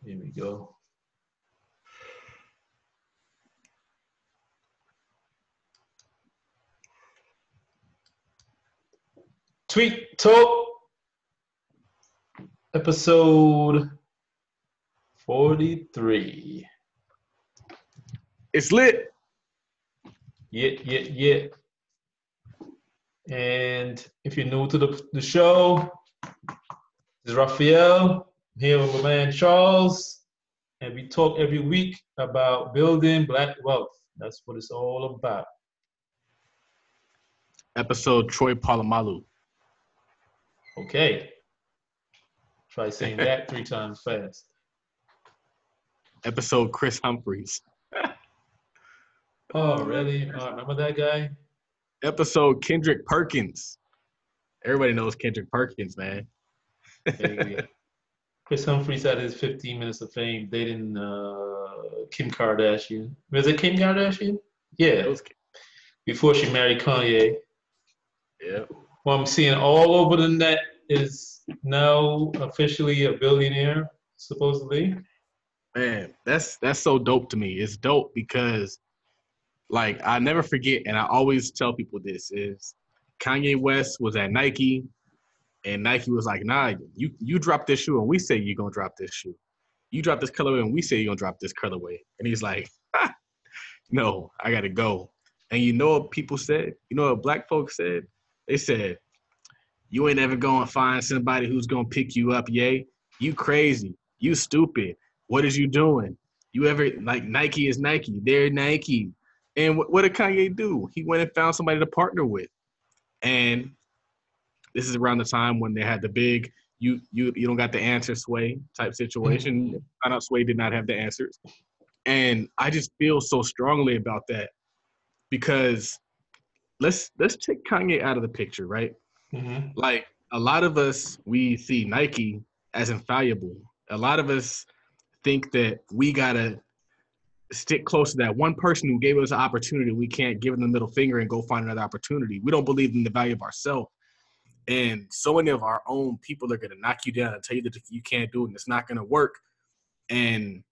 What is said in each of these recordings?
Here we go. Tweet Talk, episode 43. It's lit. Yeah. And if you're new to the show, this is Raphael. I'm here with my man Charles. And we talk every week about building Black wealth. That's what it's all about. Episode Troy Polamalu. Okay. Try saying that 3 times fast. Episode Chris Humphreys. Oh, really? Remember that guy? Episode Kendrick Perkins. Everybody knows Kendrick Perkins, man. Chris Humphreys had his 15 minutes of fame dating Kim Kardashian. Was it Kim Kardashian? Yeah. Before she married Kanye. Yeah. What I'm seeing all over the net is now officially a billionaire, supposedly. Man, that's so dope to me. It's dope because, like, I never forget, and I always tell people this, is Kanye West was at Nike, and Nike was like, nah, you drop this shoe, and we say you're going to drop this shoe. You drop this colorway, and we say you're going to drop this colorway. And he's like, no, I got to go. And you know what people said? You know what black folks said? They said, you ain't ever going to find somebody who's going to pick you up, yay. You crazy. You stupid. What is you doing? You ever, like, Nike is Nike. They're Nike. And what did Kanye do? He went and found somebody to partner with. And this is around the time when they had the big, you don't got the answer, Sway type situation. Mm-hmm. Found out Sway did not have the answers. And I just feel so strongly about that because let's take Kanye out of the picture, right? Mm-hmm. Like, a lot of us, we see Nike as infallible. A lot of us think that we got to stick close to that one person who gave us an opportunity. We can't give them the middle finger and go find another opportunity. We don't believe in the value of ourselves. And so many of our own people are going to knock you down and tell you that you can't do it and it's not going to work. And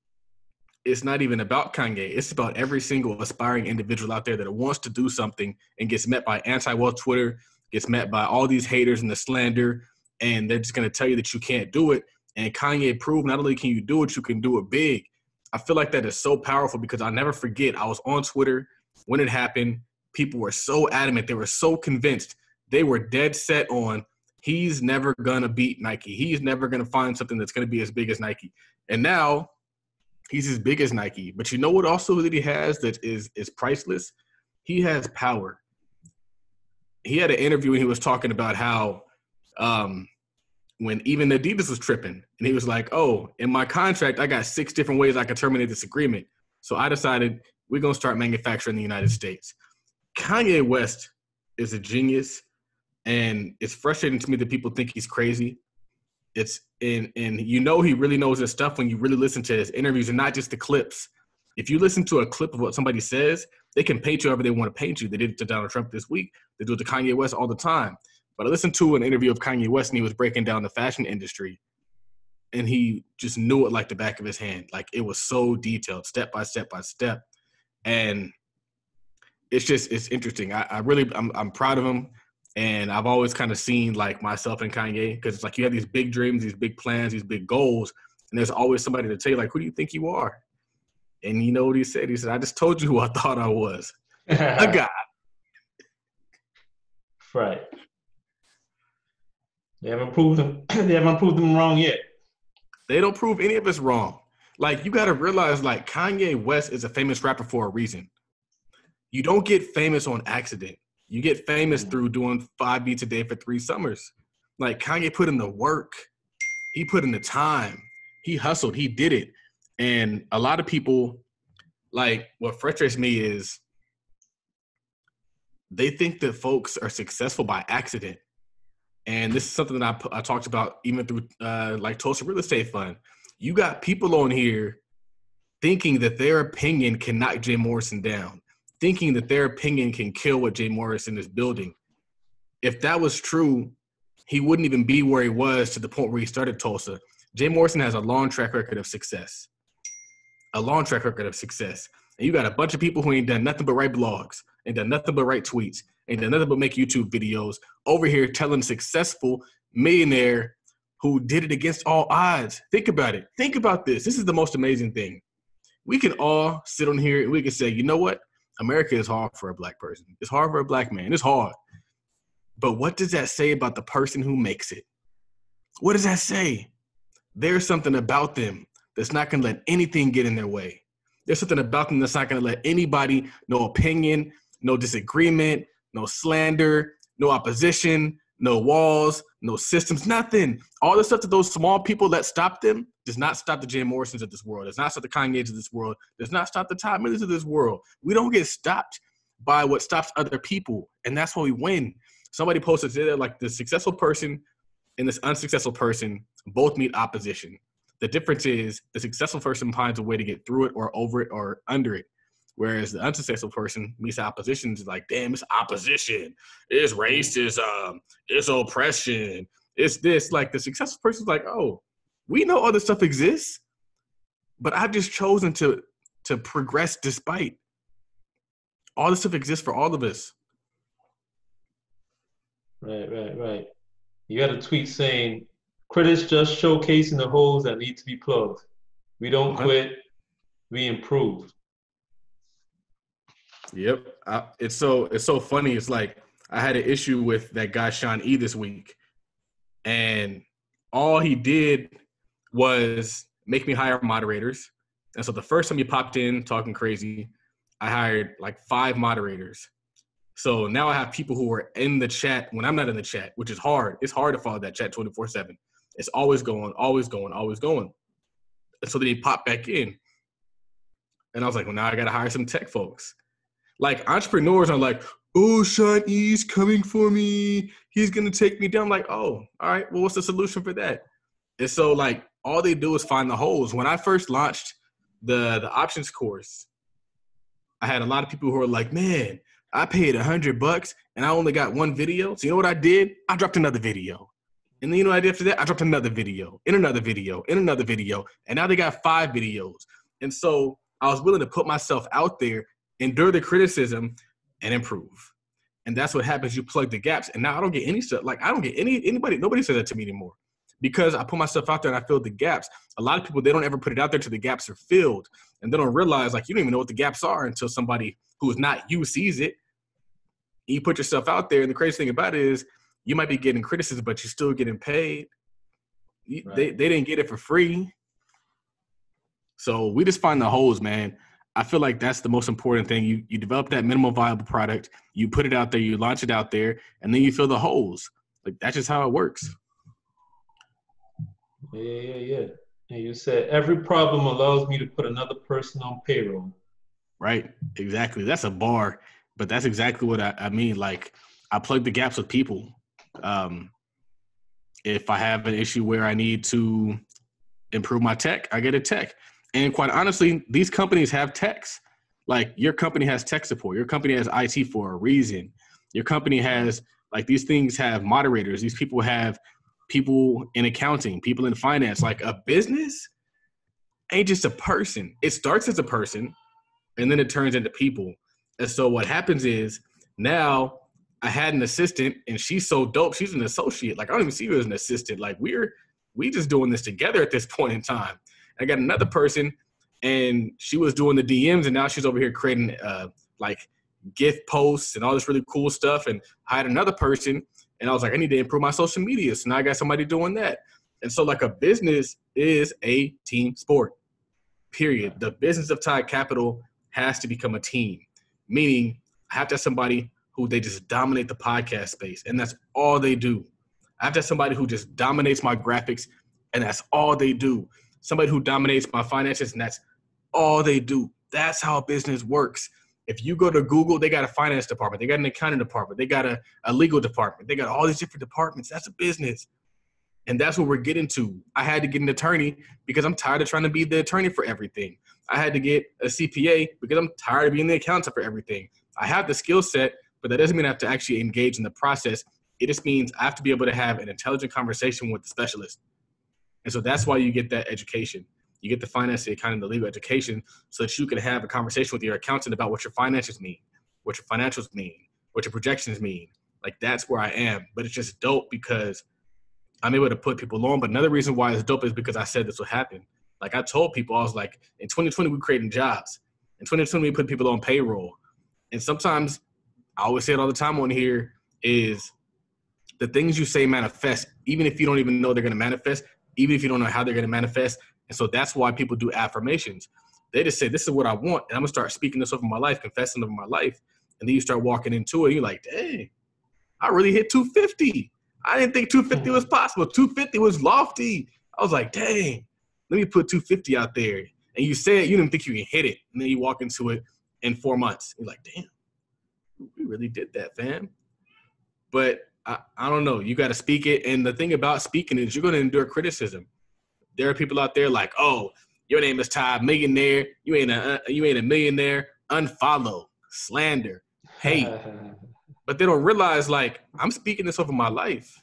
it's not even about Kanye. It's about every single aspiring individual out there that wants to do something and gets met by anti-wealth Twitter, gets met by all these haters and the slander, and they're just going to tell you that you can't do it. And Kanye proved not only can you do it, you can do it big. I feel like that is so powerful because I'll never forget, I was on Twitter when it happened. People were so adamant. They were so convinced. They were dead set on he's never going to beat Nike. He's never going to find something that's going to be as big as Nike. And now he's as big as Nike. But you know what also that he has that is priceless? He has power. He had an interview and he was talking about how when even Adidas was tripping, and he was like, oh, in my contract, I got 6 different ways I could terminate this agreement. So I decided we're going to start manufacturing in the United States. Kanye West is a genius, and it's frustrating to me that people think he's crazy. It's and you know he really knows his stuff when you really listen to his interviews and not just the clips. If you listen to a clip of what somebody says, they can paint you however they want to paint you. They did it to Donald Trump this week. They do it to Kanye West all the time. But I listened to an interview of Kanye West, and he was breaking down the fashion industry, and he just knew it like the back of his hand. Like, it was so detailed, step by step by step. And it's interesting. I'm proud of him. And I've always kind of seen, like, myself and Kanye, because it's like you have these big dreams, these big plans, these big goals, and there's always somebody to tell you, like, who do you think you are? And you know what he said? He said, I just told you who I thought I was. A guy. Right. They haven't proved them wrong yet. They don't prove any of us wrong. Like, you got to realize, like, Kanye West is a famous rapper for a reason. You don't get famous on accident. You get famous through doing 5 beats a day for 3 summers. Like, Kanye put in the work. He put in the time. He hustled. He did it. And a lot of people, like, what frustrates me is they think that folks are successful by accident. And this is something that I talked about even through, like, Tulsa Real Estate Fund. You got people on here thinking that their opinion can knock Jmorrison down, thinking that their opinion can kill what Jmorrison is building. If that was true, he wouldn't even be where he was to the point where he started Tulsa. Morrison has a long track record of success. A long track record of success. And you got a bunch of people who ain't done nothing but write blogs, ain't done nothing but write tweets, ain't done nothing but make YouTube videos over here telling successful millionaire who did it against all odds. Think about it. Think about this. This is the most amazing thing. We can all sit on here and we can say, you know what? America is hard for a black person. It's hard for a black man. It's hard. But what does that say about the person who makes it? What does that say? There's something about them that's not going to let anything get in their way. There's something about them that's not going to let anybody, no opinion, no disagreement, no slander, no opposition, no walls, no systems, nothing. All the stuff that those small people that stop them does not stop the Jmorrisons of this world, does not stop the Kanyes of this world, does not stop the Todd Millers of this world. We don't get stopped by what stops other people, and that's why we win. Somebody posted today, like the successful person and this unsuccessful person both meet opposition. The difference is the successful person finds a way to get through it or over it or under it. Whereas the unsuccessful person meets opposition is like, damn, it's opposition. It's racism. It's oppression. It's this. Like the successful person's like, oh, we know other stuff exists, but I've just chosen to progress despite. All this stuff exists for all of us. Right. You got a tweet saying, critics just showcasing the holes that need to be plugged. We don't quit, we improve. Yep. It's so funny. It's like I had an issue with that guy, Sean E, this week. And all he did was make me hire moderators. And so the first time he popped in talking crazy, I hired like 5 moderators. So now I have people who are in the chat when I'm not in the chat, which is hard. It's hard to follow that chat 24/7. It's always going, always going, always going. And so then he popped back in. And I was like, well, now I got to hire some tech folks. Like entrepreneurs are like, oh, Sean E's coming for me. He's going to take me down. I'm like, oh, all right. Well, what's the solution for that? And so like all they do is find the holes. When I first launched the options course, I had a lot of people who were like, man, I paid $100 and I only got 1 video. So you know what I did? I dropped another video. And then you know what I did after that? I dropped another video, and another video, and another video. And now they got 5 videos. And so I was willing to put myself out there, endure the criticism, and improve. And that's what happens. You plug the gaps. And now I don't get any stuff. Like I don't get anybody, nobody says that to me anymore. Because I put myself out there and I filled the gaps. A lot of people, they don't ever put it out there till the gaps are filled. And they don't realize, like, you don't even know what the gaps are until somebody who is not you sees it. And you put yourself out there. And the crazy thing about it is you might be getting criticism, but you're still getting paid. Right. They didn't get it for free. So we just find the holes, man. I feel like that's the most important thing. You develop that minimum viable product. You put it out there. You launch it out there. And then you fill the holes. Like, that's just how it works. Yeah. And you said, every problem allows me to put another person on payroll. Right. Exactly. That's a bar. But that's exactly what I mean. Like, I plug the gaps with people. If I have an issue where I need to improve my tech, I get a tech. And quite honestly, these companies have techs. Like, your company has tech support. Your company has IT for a reason. Your company has, like, these things have moderators. These people have people in accounting, people in finance. Like, a business ain't just a person. It starts as a person, and then it turns into people. And so what happens is now I had an assistant, and she's so dope. She's an associate. Like, I don't even see her as an assistant. Like, we just doing this together at this point in time. I got another person, and she was doing the DMs, and now she's over here creating like gift posts and all this really cool stuff. And I had another person, and I was like, I need to improve my social media. So now I got somebody doing that. And so, like, a business is a team sport, period. The business of Tide Capital has to become a team, meaning I have to have somebody who they just dominate the podcast space, and that's all they do. I have to have somebody who just dominates my graphics, and that's all they do. Somebody who dominates my finances, and that's all they do. That's how a business works. If you go to Google, they got a finance department. They got an accounting department. They got a legal department. They got all these different departments. That's a business. And that's what we're getting to. I had to get an attorney because I'm tired of trying to be the attorney for everything. I had to get a CPA because I'm tired of being the accountant for everything. I have the skill set, but that doesn't mean I have to actually engage in the process. It just means I have to be able to have an intelligent conversation with the specialist. And so that's why you get that education. You get the finance, the accounting, the legal education so that you can have a conversation with your accountant about what your finances mean, what your financials mean, what your projections mean. Like, that's where I am. But it's just dope because I'm able to put people on. But another reason why it's dope is because I said this would happen. Like, I told people, I was like, in 2020, we're creating jobs. In 2020, we put people on payroll. And sometimes, I always say it all the time on here, is the things you say manifest, even if you don't even know they're going to manifest, even if you don't know how they're going to manifest. And so that's why people do affirmations. They just say, this is what I want. And I'm going to start speaking this over my life, confessing over my life. And then you start walking into it. And you're like, dang, I really hit 250. I didn't think 250 was possible. 250 was lofty. I was like, dang, let me put 250 out there. And you said you didn't think you can hit it. And then you walk into it in 4 months. You're like, damn, we really did that, fam. But I don't know. You got to speak it. And the thing about speaking is you're going to endure criticism. There are people out there like, oh, your name is Todd, millionaire. You ain't a millionaire. Unfollow, slander, hate. But they don't realize, like, I'm speaking this over my life.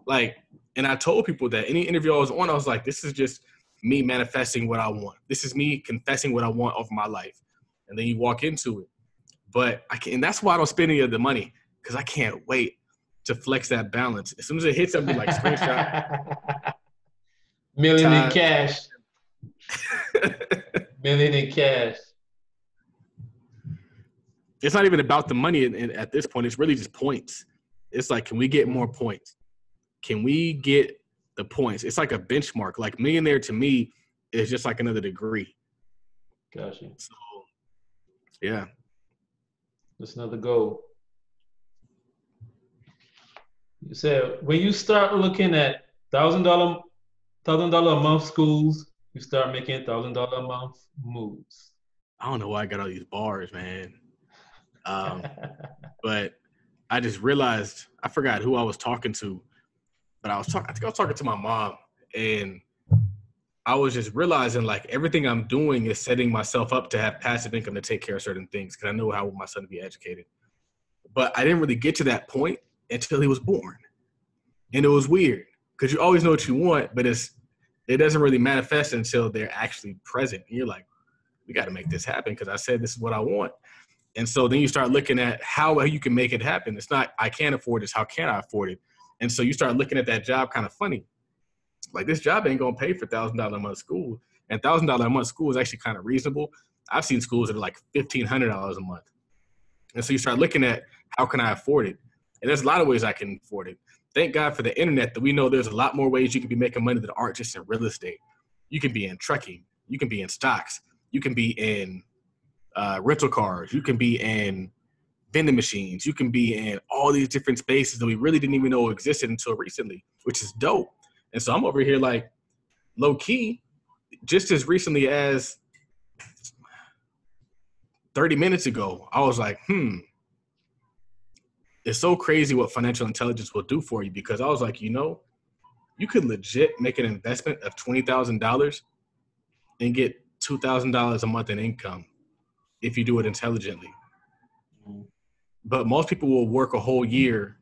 Like, and I told people that any interview I was on, I was like, this is just me manifesting what I want. This is me confessing what I want over my life. And then you walk into it. But and that's why I don't spend any of the money, because I can't wait to flex that balance. As soon as it hits something like screenshot. Million in cash. Million in cash. It's not even about the money at this point. It's really just points. It's like, can we get more points? Can we get the points? It's like a benchmark. Like, millionaire to me is just like another degree. Gotcha. So, yeah. That's another goal. You said when you start looking at $1,000 a month schools, you start making $1,000 a month moves. I don't know why I got all these bars, man. But I just realized, I forgot who I was talking to, but I think I was talking to my mom, and I was just realizing, like, everything I'm doing is setting myself up to have passive income to take care of certain things, because I know how I want my son to be educated. But I didn't really get to that point until he was born. And it was weird, because you always know what you want, but it doesn't really manifest until they're actually present. And you're like, we got to make this happen, because I said this is what I want. And so then you start looking at how you can make it happen. It's not, I can't afford this. How can I afford it? And so you start looking at that job kind of funny. Like, this job ain't going to pay for $1,000 a month school. And $1,000 a month school is actually kind of reasonable. I've seen schools that are like $1,500 a month. And so you start looking at, how can I afford it? And there's a lot of ways I can afford it. Thank God for the internet that we know there's a lot more ways you can be making money that aren't just in real estate. You can be in trucking. You can be in stocks. You can be in rental cars. You can be in vending machines. You can be in all these different spaces that we really didn't even know existed until recently, which is dope. And so I'm over here like, low key, just as recently as 30 minutes ago, I was like, it's so crazy what financial intelligence will do for you, because I was like, you could legit make an investment of $20,000 and get $2,000 a month in income if you do it intelligently. But most people will work a whole year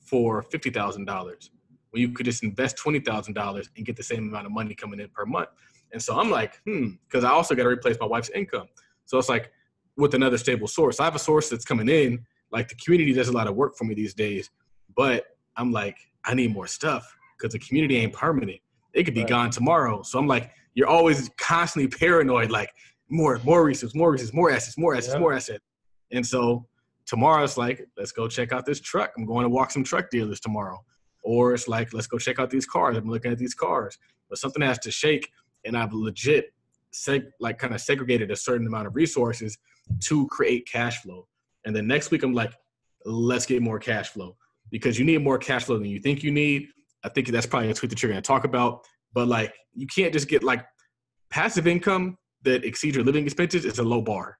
for $50,000 when you could just invest $20,000 and get the same amount of money coming in per month. And so I'm like, because I also got to replace my wife's income. So it's like, with another stable source. I have a source that's coming in. Like, the community does a lot of work for me these days, but I'm like, I need more stuff, because the community ain't permanent. It could be gone tomorrow. So I'm like, you're always constantly paranoid, like, more resources, more assets. And so tomorrow it's like, let's go check out this truck. I'm going to walk some truck dealers tomorrow. Or it's like, let's go check out these cars. I'm looking at these cars. But something has to shake, and I've legit kind of segregated a certain amount of resources to create cash flow. And then next week I'm like, let's get more cash flow, because you need more cash flow than you think you need. I think that's probably a tweet that you're going to talk about. But like, you can't just get like passive income that exceeds your living expenses is a low bar.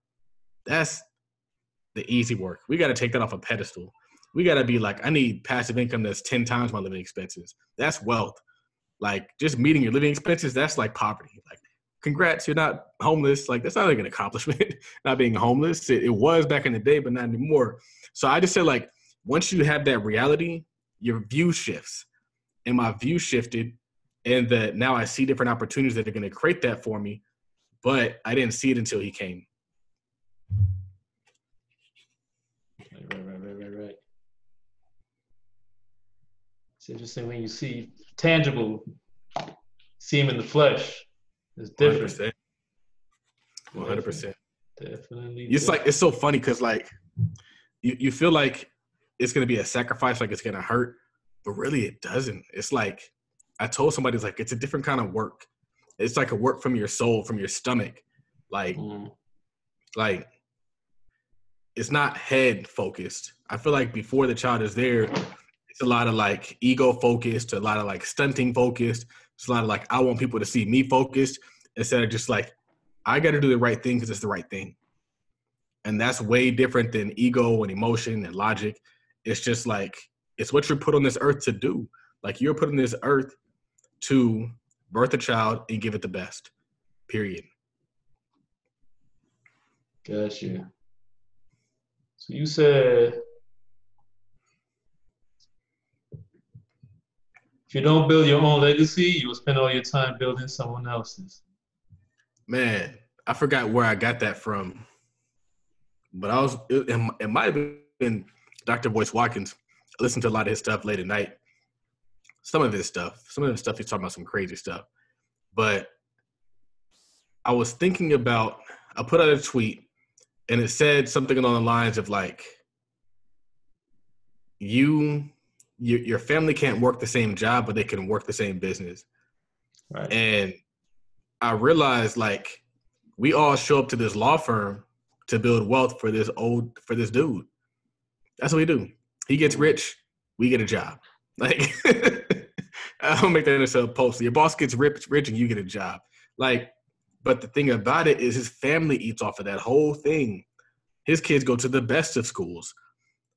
That's the easy work. We got to take that off a pedestal. We got to be like, I need passive income that's 10 times my living expenses. That's wealth. Like, just meeting your living expenses, that's like poverty. Like, congrats, you're not homeless. Like, that's not like an accomplishment, not being homeless. It was back in the day, but not anymore. So I just said, like, once you have that reality, your view shifts. And my view shifted, and that now I see different opportunities that are going to create that for me, but I didn't see it until he came. Right. It's interesting when you see tangible, see him in the flesh. It's different. 100%. Definitely. It's like, it's so funny because like you feel like it's going to be a sacrifice, like it's going to hurt, but really it doesn't. It's like, I told somebody, it's like, it's a different kind of work. It's like a work from your soul, from your stomach. Like, like it's not head focused. I feel like before the child is there, it's a lot of like ego focused, a lot of like stunting focused. It's a lot of like, I want people to see me focused instead of just like, I got to do the right thing because it's the right thing. And that's way different than ego and emotion and logic. It's just like, it's what you're put on this earth to do. Like, you're put on this earth to birth a child and give it the best, period. Gotcha. So you said, if you don't build your own legacy, you will spend all your time building someone else's. Man, I forgot where I got that from. But it might have been Dr. Boyce Watkins. I listened to a lot of his stuff late at night. Some of his stuff he's talking about some crazy stuff. But I was thinking about, I put out a tweet and it said something along the lines of like, your family can't work the same job, but they can work the same business. Right. And I realized like, we all show up to this law firm to build wealth for this dude. That's what we do. He gets rich, we get a job. Like, I don't make that into a post. Your boss gets rich and you get a job. Like, but the thing about it is his family eats off of that whole thing. His kids go to the best of schools.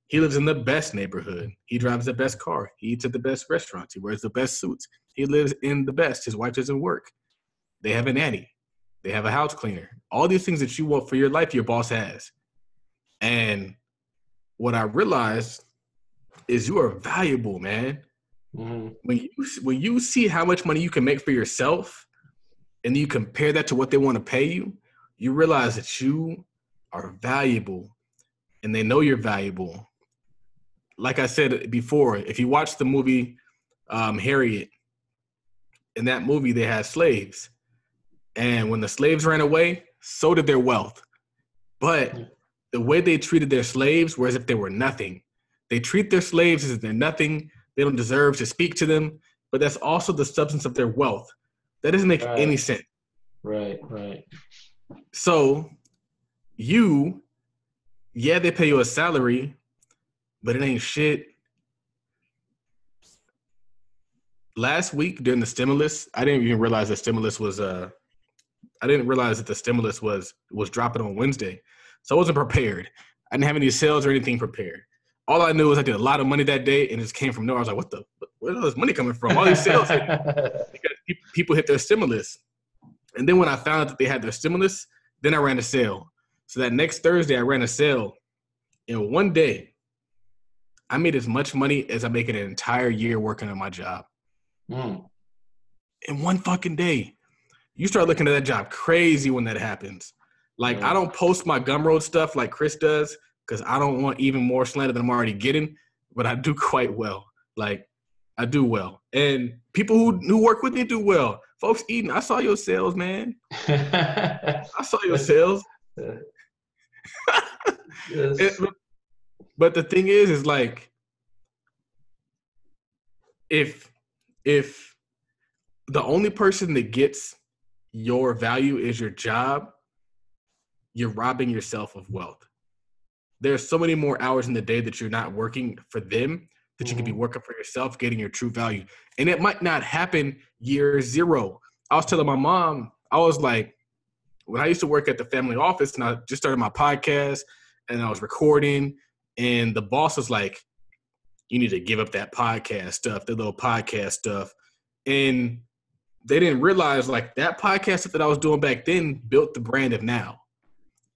He lives in the best neighborhood. He drives the best car. He eats at the best restaurants. He wears the best suits. He lives in the best. His wife doesn't work. They have a nanny. They have a house cleaner. All these things that you want for your life, your boss has. And what I realized is you are valuable, man. Mm-hmm. When you see how much money you can make for yourself and you compare that to what they want to pay you, you realize that you are valuable and they know you're valuable. Like I said before, if you watch the movie Harriet, in that movie they had slaves. And when the slaves ran away, so did their wealth. But the way they treated their slaves was as if they were nothing. They treat their slaves as if they're nothing. They don't deserve to speak to them. But that's also the substance of their wealth. That doesn't make any sense. Right. So they pay you a salary, but it ain't shit. Last week during the stimulus, I didn't even realize that stimulus was I didn't realize that the stimulus was dropping on Wednesday. So I wasn't prepared. I didn't have any sales or anything prepared. All I knew was I did a lot of money that day and it just came from nowhere. I was like, where's all this money coming from? All these sales because people hit their stimulus. And then when I found out that they had their stimulus, then I ran a sale. So that next Thursday I ran a sale. In one day, I made as much money as I make in an entire year working on my job. In one fucking day. You start looking at that job crazy when that happens. Like, I don't post my Gumroad stuff like Chris does because I don't want even more slander than I'm already getting, but I do quite well. Like, I do well. And people who work with me do well. Folks eating, I saw your sales, man. I saw your sales. Yes. But the thing is like, if the only person that gets your value is your job, you're robbing yourself of wealth. There's so many more hours in the day that you're not working for them that you could be working for yourself, getting your true value. And it might not happen year zero. I was telling my mom, I was like, when I used to work at the family office and I just started my podcast and I was recording and the boss was like, you need to give up that podcast stuff, the little podcast stuff. And they didn't realize like that podcast stuff that I was doing back then built the brand of now.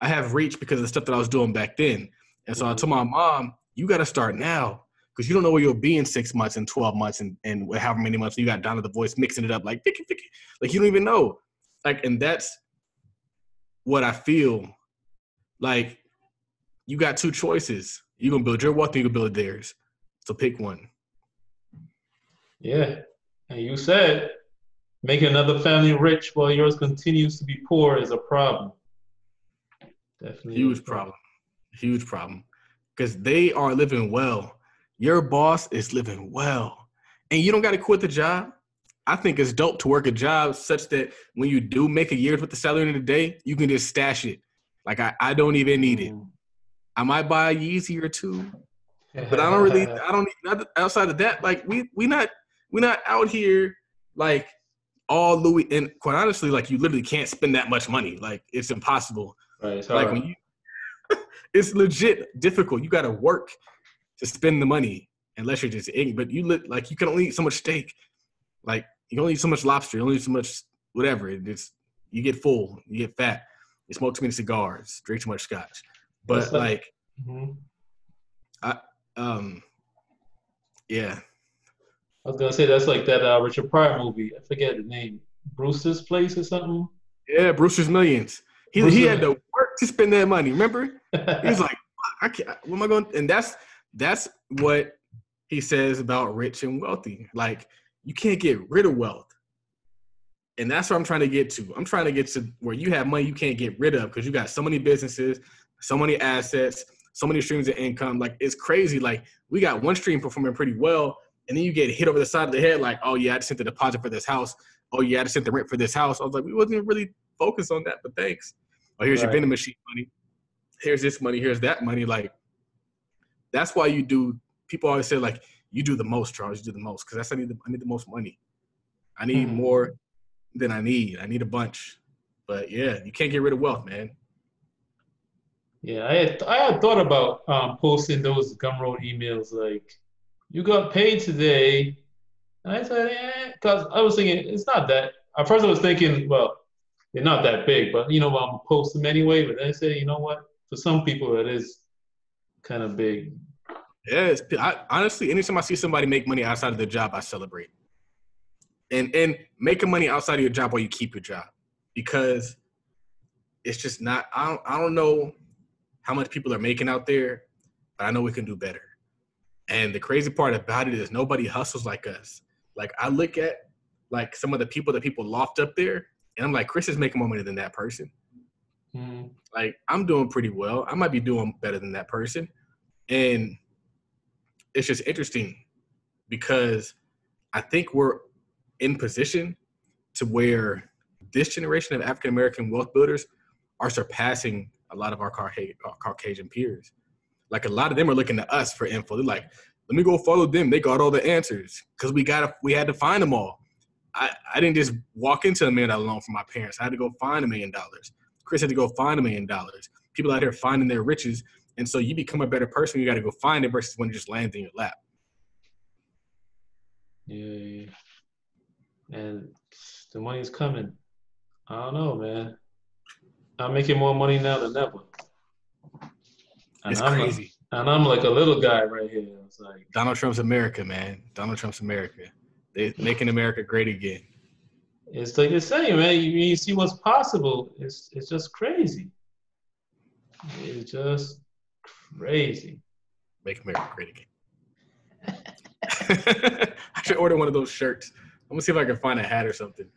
I have reach because of the stuff that I was doing back then. And so I told my mom, you got to start now because you don't know where you'll be in 6 months and 12 months and however many months you got Donna the Voice mixing it up like, like you don't even know. Like, and that's what I feel like. You got two choices. You're going to build your wealth or you're going to build theirs. So pick one. Yeah. And you said making another family rich while yours continues to be poor is a problem. Definitely. Huge problem. Huge problem. Because they are living well. Your boss is living well. And you don't got to quit the job. I think it's dope to work a job such that when you do make a year's worth of salary in a day, you can just stash it. Like, I don't even need it. I might buy a Yeezy or two, but outside of that, like we're not out here like all Louis, and quite honestly, like you literally can't spend that much money. Like it's impossible. Right, it's like hard. when it's legit difficult. You got to work to spend the money unless you're just ignorant. But you can only eat so much steak. Like you can only eat so much lobster. You only eat so much whatever. You get full, you get fat. You smoke too many cigars, drink too much scotch. But yeah. I was gonna say that's like that Richard Pryor movie. I forget the name, Brewster's Place or something. Yeah, Brewster's Millions. He had to work to spend that money. Remember? He was like, I can't. What am I going? And that's what he says about rich and wealthy. Like you can't get rid of wealth. And that's what I'm trying to get to. I'm trying to get to where you have money you can't get rid of because you got so many businesses, so many assets, so many streams of income. Like, it's crazy. Like, we got one stream performing pretty well, and then you get hit over the side of the head like, oh, yeah, I just sent the deposit for this house. Oh, yeah, I just sent the rent for this house. I was like, we wasn't really focused on that, but thanks. Oh, here's your vending machine money. Here's this money. Here's that money. Like, that's why people always say, like, you do the most, Charles. You do the most because I need the most money. I need more than I need. I need a bunch. But, yeah, you can't get rid of wealth, man. Yeah, I had thought about posting those Gumroad emails like, you got paid today. And I said, because I was thinking, it's not that. At first I was thinking, well, they're not that big, but, I'm going to post them anyway. But then I said, you know what? For some people, it is kind of big. Yeah, honestly, anytime I see somebody make money outside of their job, I celebrate. And making money outside of your job while you keep your job. Because it's just not, I don't know how much people are making out there, but I know we can do better. And the crazy part about it is nobody hustles like us. Like, I look at, like, some of the people that people loft up there, and I'm like, Chris is making more money than that person. Like, I'm doing pretty well. I might be doing better than that person. And it's just interesting because I think we're in position to where this generation of African-American wealth builders are surpassing a lot of our Caucasian peers. Like, a lot of them are looking to us for info. They're like, let me go follow them. They got all the answers because we had to find them all. I didn't just walk into $1 million loan from my parents. I had to go find $1 million. Chris had to go find $1 million. People out here finding their riches. And so you become a better person. You got to go find it versus when it just lands in your lap. Yeah. And the money's coming. I don't know, man. I'm making more money now than ever. It's crazy. I'm like a little guy right here. It's like Donald Trump's America, man. Donald Trump's America. They're making America great again. It's like it's saying, man. You see what's possible. It's just crazy. It's just crazy. Make America great again. I should order one of those shirts. I'm gonna see if I can find a hat or something.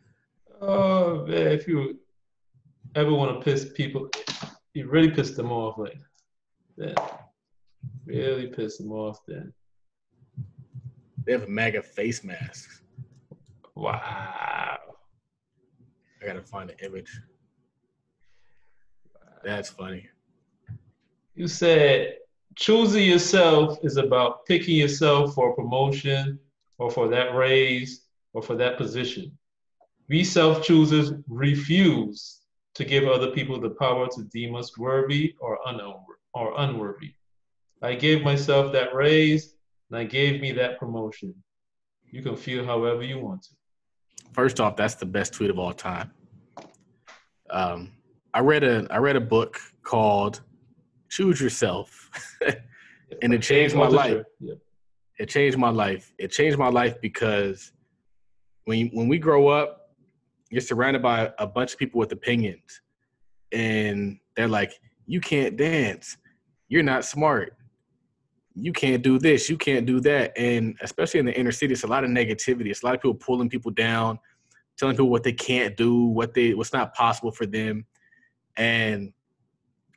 Oh man, if you ever want to piss people, you really piss them off like that. Really piss them off then. They have MAGA face masks. Wow. I gotta find an image. That's funny. You said choosing yourself is about picking yourself for a promotion or for that raise or for that position. We self-choosers refuse to give other people the power to deem us worthy or unworthy. I gave myself that raise and I gave me that promotion. You can feel however you want to. First off, that's the best tweet of all time. I read a book called Choose Yourself, and it changed my life. Yeah. It changed my life. It changed my life because when we grow up, you're surrounded by a bunch of people with opinions. And they're like, you can't dance. You're not smart. You can't do this. You can't do that. And especially in the inner city, it's a lot of negativity. It's a lot of people pulling people down, telling people what they can't do, what's not possible for them. And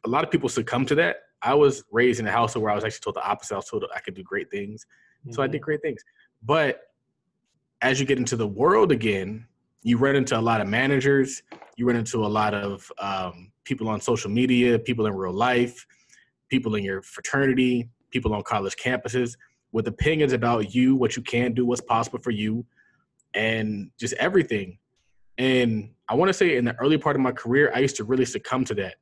a lot of people succumb to that. I was raised in a household where I was actually told the opposite. I was told I could do great things. Mm-hmm. So I did great things. But as you get into the world again, you run into a lot of managers. You run into a lot of people on social media, people in real life, people in your fraternity, people on college campuses with opinions about you, what you can do, what's possible for you, and just everything. And I want to say in the early part of my career, I used to really succumb to that.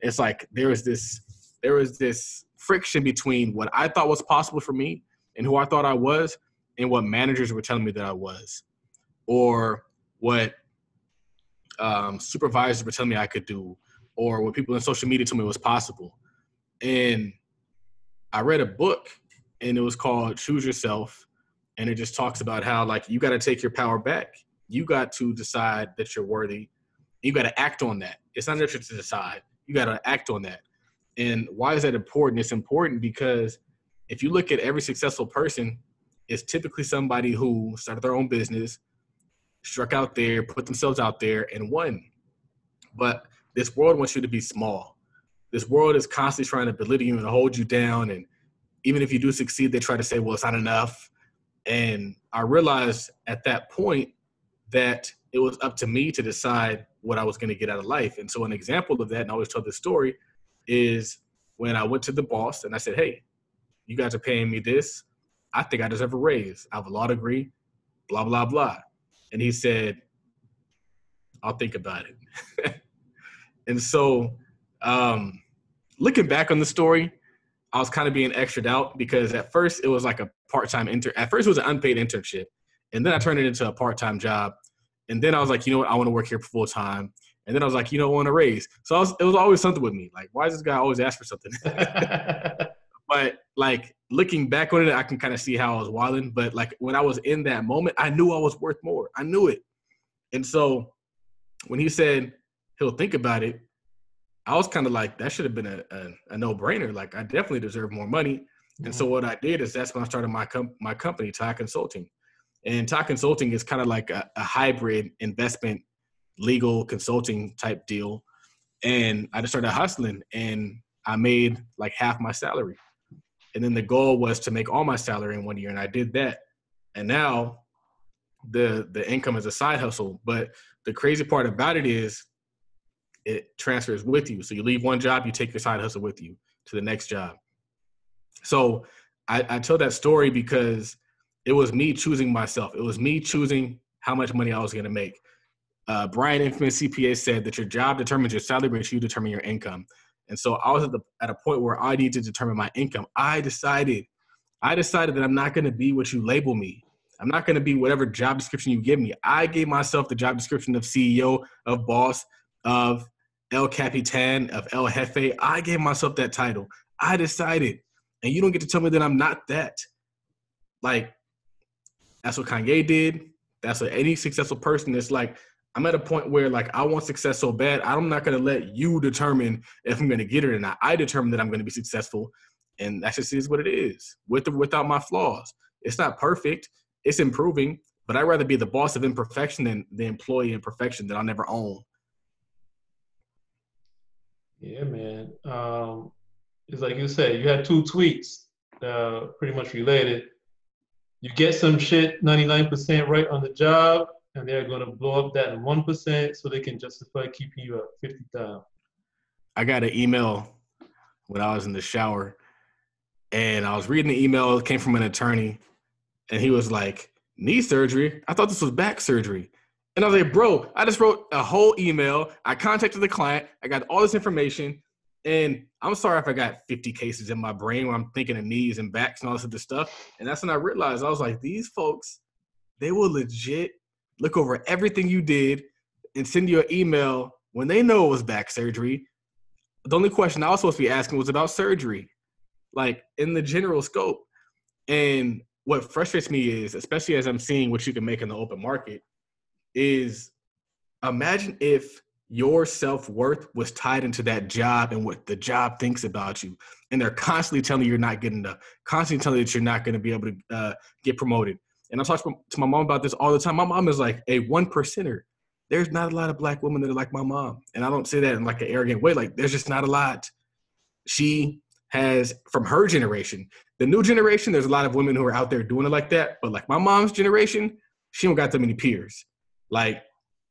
It's like there was this friction between what I thought was possible for me and who I thought I was and what managers were telling me that I was, or what supervisors were telling me I could do, or what people on social media told me was possible. And I read a book, and it was called Choose Yourself, and it just talks about how, like, you got to take your power back. You got to decide that you're worthy. You got to act on that. It's not enough to decide. You got to act on that. And why is that important? It's important because if you look at every successful person, it's typically somebody who started their own business, struck out there, put themselves out there, and won. But this world wants you to be small. This world is constantly trying to belittle you and hold you down. And even if you do succeed, they try to say, well, it's not enough. And I realized at that point that it was up to me to decide what I was going to get out of life. And so an example of that, and I always tell this story, is when I went to the boss and I said, hey, you guys are paying me this. I think I deserve a raise. I have a law degree, blah, blah, blah. And he said, I'll think about it. And so looking back on the story, I was kind of being extra'd out because at first it was like a part-time At first it was an unpaid internship. And then I turned it into a part-time job. And then I was like, you know what? I want to work here full time. And then I was like, you know, I want a raise. So it was always something with me. Like, why does this guy always ask for something? But like looking back on it, I can kind of see how I was wilding. But like when I was in that moment, I knew I was worth more. I knew it. And so when he said he'll think about it, I was kind of like, that should have been a no-brainer. Like, I definitely deserve more money. Mm-hmm. And so what I did is that's when I started my company, Ty Consulting. And Ty Consulting is kind of like a hybrid investment, legal consulting type deal. And I just started hustling, and I made like half my salary. And then the goal was to make all my salary in 1 year, and I did that. And now the income is a side hustle. But the crazy part about it is it transfers with you. So you leave one job, you take your side hustle with you to the next job. So I tell that story because it was me choosing myself. It was me choosing how much money I was going to make. Brian, infamous CPA, said that your job determines your salary, but you determine your income. And so I was at a point where I need to determine my income. I decided that I'm not going to be what you label me. I'm not going to be whatever job description you give me. I gave myself the job description of CEO, of boss, of El Capitan, of El Jefe. I gave myself that title. I decided. And you don't get to tell me that I'm not that. Like, that's what Kanye did. That's what any successful person is like. I'm at a point where, like, I want success so bad, I'm not going to let you determine if I'm going to get it or not. I determine that I'm going to be successful, and that just is what it is, with or without my flaws. It's not perfect. It's improving, but I'd rather be the boss of imperfection than the employee in perfection that I'll never own. Yeah, man. It's like you said, you had two tweets pretty much related. You get some shit 99% right on the job, and they're going to blow up that 1% so they can justify keeping you at 50 down. I got an email when I was in the shower, and I was reading the email. It came from an attorney, and he was like, knee surgery? I thought this was back surgery. And I was like, bro, I just wrote a whole email. I contacted the client. I got all this information. And I'm sorry if I got 50 cases in my brain where I'm thinking of knees and backs and all this other stuff. And that's when I realized, I was like, these folks, they will legit look over everything you did and send you an email when they know it was back surgery. The only question I was supposed to be asking was about surgery, like in the general scope. And what frustrates me is, especially as I'm seeing what you can make in the open market, is imagine if your self-worth was tied into that job and what the job thinks about you. And they're constantly telling you you're not good enough, constantly telling you that you're not going to be able to get promoted. And I talk to my mom about this all the time. My mom is like a 1%er. There's not a lot of black women that are like my mom. And I don't say that in like an arrogant way. Like, there's just not a lot. She has, from her generation, the new generation, there's a lot of women who are out there doing it like that. But like my mom's generation, she don't got that many peers. Like,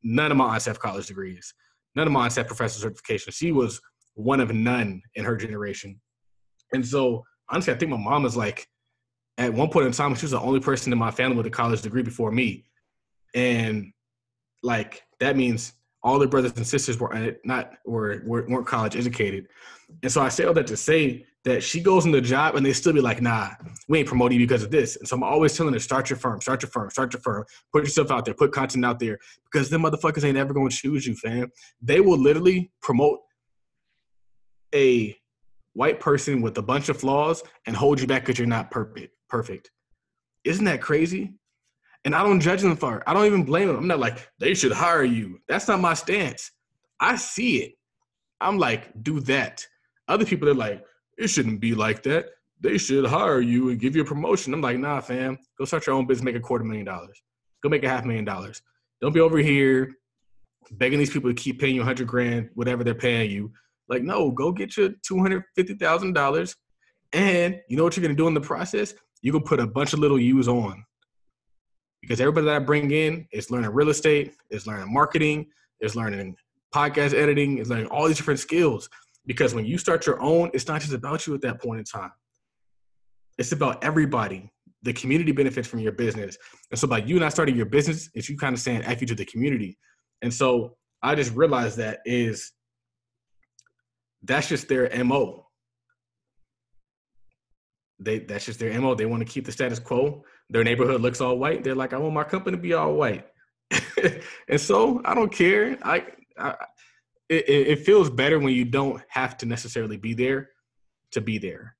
none of my aunts have college degrees. None of my aunts have professional certifications. She was one of none in her generation. And so, honestly, I think my mom is like, at one point in time, she was the only person in my family with a college degree before me. And like, that means all their brothers and sisters weren't college educated. And so I say all that to say that she goes in the job and they still be like, nah, we ain't promoting you because of this. And so I'm always telling her, start your firm, put yourself out there, put content out there, because them motherfuckers ain't ever going to choose you, fam. They will literally promote a white person with a bunch of flaws and hold you back because you're not perfect. Isn't that crazy? And I don't judge them for it. I don't even blame them. I'm not like, they should hire you. That's not my stance. I see it. I'm like, do that. Other people, they're like, it shouldn't be like that. They should hire you and give you a promotion. I'm like, nah, fam. Go start your own business, make $250,000. Go make $500,000. Don't be over here begging these people to keep paying you $100,000, whatever they're paying you. Like, no, go get your $250,000. And you know what you're going to do in the process? You're going to put a bunch of little U's on. Because everybody that I bring in is learning real estate, is learning marketing, is learning podcast editing, is learning all these different skills. Because when you start your own, it's not just about you at that point in time. It's about everybody. The community benefits from your business. And so by you not starting your business, it's you kind of saying F you to the community. And so I just realized that's just their MO. That's just their MO. They want to keep the status quo. Their neighborhood looks all white. They're like, I want my company to be all white. And so I don't care. It feels better when you don't have to necessarily be there to be there.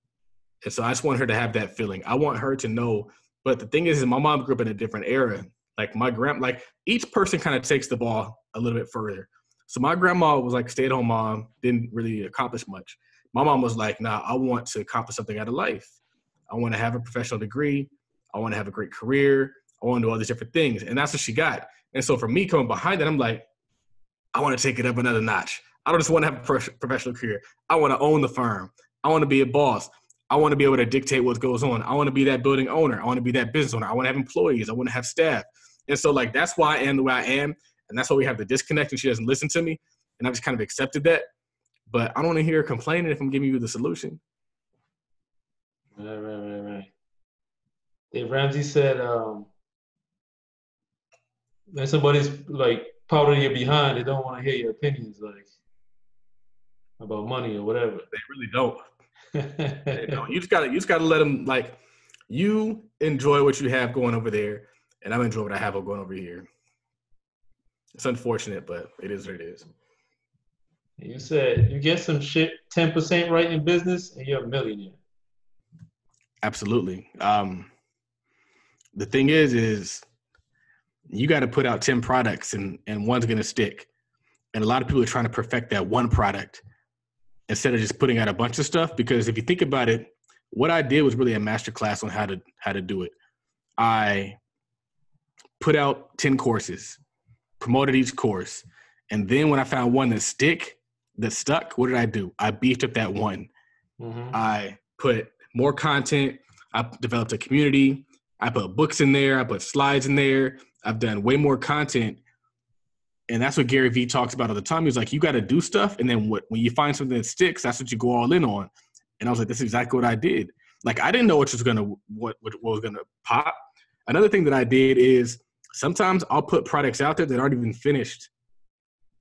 And so I just want her to have that feeling. I want her to know. But the thing is my mom grew up in a different era. Like each person kind of takes the ball a little bit further. So my grandma was like a stay-at-home mom, didn't really accomplish much. My mom was like, nah, I want to accomplish something out of life. I want to have a professional degree. I want to have a great career. I want to do all these different things. And that's what she got. And so for me coming behind that, I'm like, I want to take it up another notch. I don't just want to have a professional career. I want to own the firm. I want to be a boss. I want to be able to dictate what goes on. I want to be that building owner. I want to be that business owner. I want to have employees. I want to have staff. And so like, that's why I am the way I am. And that's why we have the disconnect and she doesn't listen to me. And I've just kind of accepted that. But I don't want to hear her complaining if I'm giving you the solution. Right. Dave Ramsey said, when somebody's like powdering you behind, they don't want to hear your opinions, like about money or whatever. They really don't. They don't. You just gotta let them, like, you enjoy what you have going over there, and I'm enjoying what I have going over here. It's unfortunate, but it is what it is. You said you get some shit 10% right in business, and you're a millionaire. Absolutely. The thing is you got to put out 10 products and one's going to stick. And a lot of people are trying to perfect that one product instead of just putting out a bunch of stuff. Because if you think about it, what I did was really a masterclass on how to do it. I put out 10 courses, promoted each course. And then when I found one that stuck, what did I do? I beefed up that one. Mm-hmm. I put more content. I developed a community. I put books in there. I put slides in there. I've done way more content. And that's what Gary Vee talks about all the time. He was like, you got to do stuff. And then when you find something that sticks, that's what you go all in on. And I was like, that's exactly what I did. Like, I didn't know what was going to pop. Another thing that I did is sometimes I'll put products out there that aren't even finished.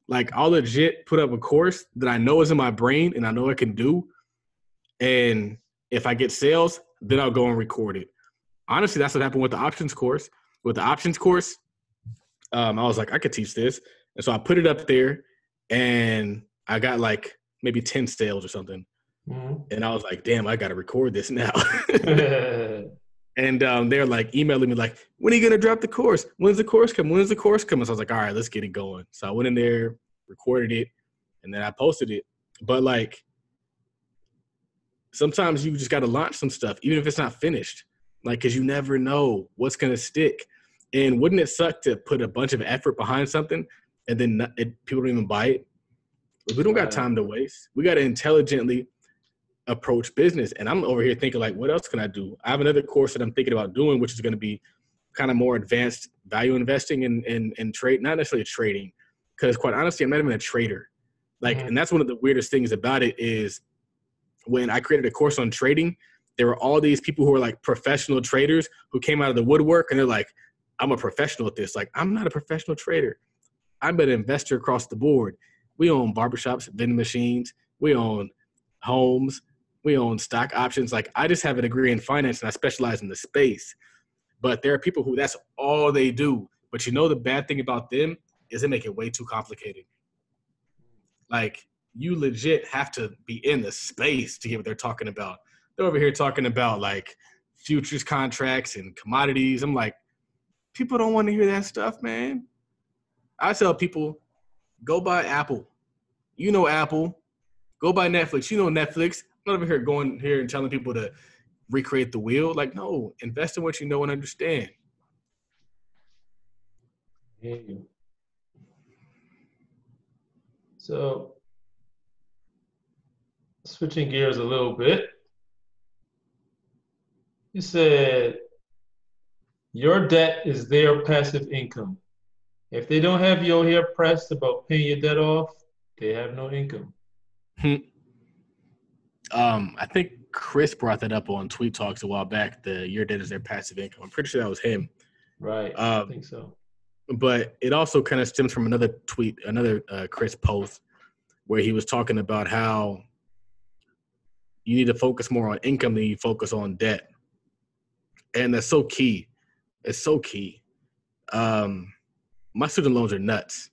Like, I'll legit put up a course that I know is in my brain and I know I can do. And if I get sales, then I'll go and record it. Honestly, that's what happened with the options course. With the options course, I was like, I could teach this. And so I put it up there and I got like maybe 10 sales or something. Mm-hmm. And I was like, damn, I got to record this now. And they're like emailing me like, when are you going to drop the course? When's the course coming? When's the course coming? So I was like, all right, let's get it going. So I went in there, recorded it, and then I posted it. But like, sometimes you just got to launch some stuff, even if it's not finished. Like, because you never know what's going to stick. And wouldn't it suck to put a bunch of effort behind something and then people don't even buy it? We don't got time to waste. We got to intelligently approach business. And I'm over here thinking like, what else can I do? I have another course that I'm thinking about doing, which is going to be kind of more advanced value investing and trade, not necessarily trading, because quite honestly, I'm not even a trader. Like, and that's one of the weirdest things about it is when I created a course on trading, there were all these people who were like professional traders who came out of the woodwork and they're like, I'm a professional at this. Like, I'm not a professional trader. I'm an investor across the board. We own barbershops, vending machines. We own homes. We own stock options. Like, I just have a degree in finance and I specialize in the space. But there are people who that's all they do. But you know the bad thing about them is they make it way too complicated. Like, you legit have to be in the space to get what they're talking about. They're over here talking about like futures contracts and commodities. I'm like, people don't want to hear that stuff, man. I tell people, go buy Apple. You know Apple. Go buy Netflix. You know Netflix. I'm not over here going here and telling people to recreate the wheel. Like, no, invest in what you know and understand. Yeah. So, switching gears a little bit, you said your debt is their passive income. If they don't have your hair pressed about paying your debt off, they have no income. I think Chris brought that up on Tweet Talks a while back. Your debt is their passive income. I'm pretty sure that was him. Right. I think so. But it also kind of stems from another tweet, another Chris post, where he was talking about how you need to focus more on income than you focus on debt. And that's so key. It's so key. My student loans are nuts.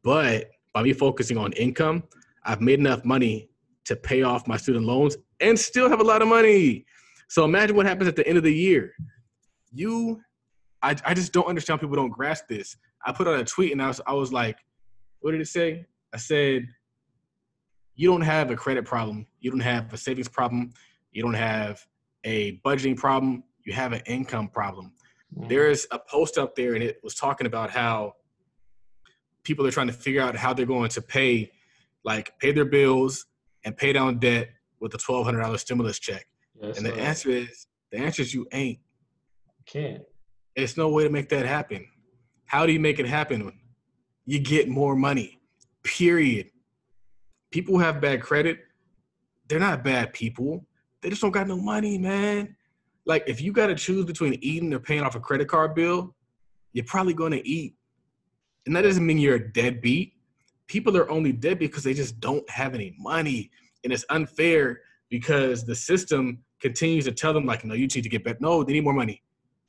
But by me focusing on income, I've made enough money to pay off my student loans and still have a lot of money. So imagine what happens at the end of the year. I just don't understand how people don't grasp this. I put out a tweet and I was like, what did it say? I said, you don't have a credit problem. You don't have a savings problem. You don't have a budgeting problem. You have an income problem. There's a post up there and it was talking about how people are trying to figure out how they're going to pay their bills and pay down debt with a $1,200 stimulus check. Yes, and the answer is you ain't. Can't. There's no way to make that happen. How do you make it happen? You get more money, period. People who have bad credit, they're not bad people. They just don't got no money, man. Like, if you got to choose between eating or paying off a credit card bill, you're probably going to eat. And that doesn't mean you're a deadbeat. People are only deadbeat because they just don't have any money. And it's unfair because the system continues to tell them, like, no, you need to get better. No, they need more money.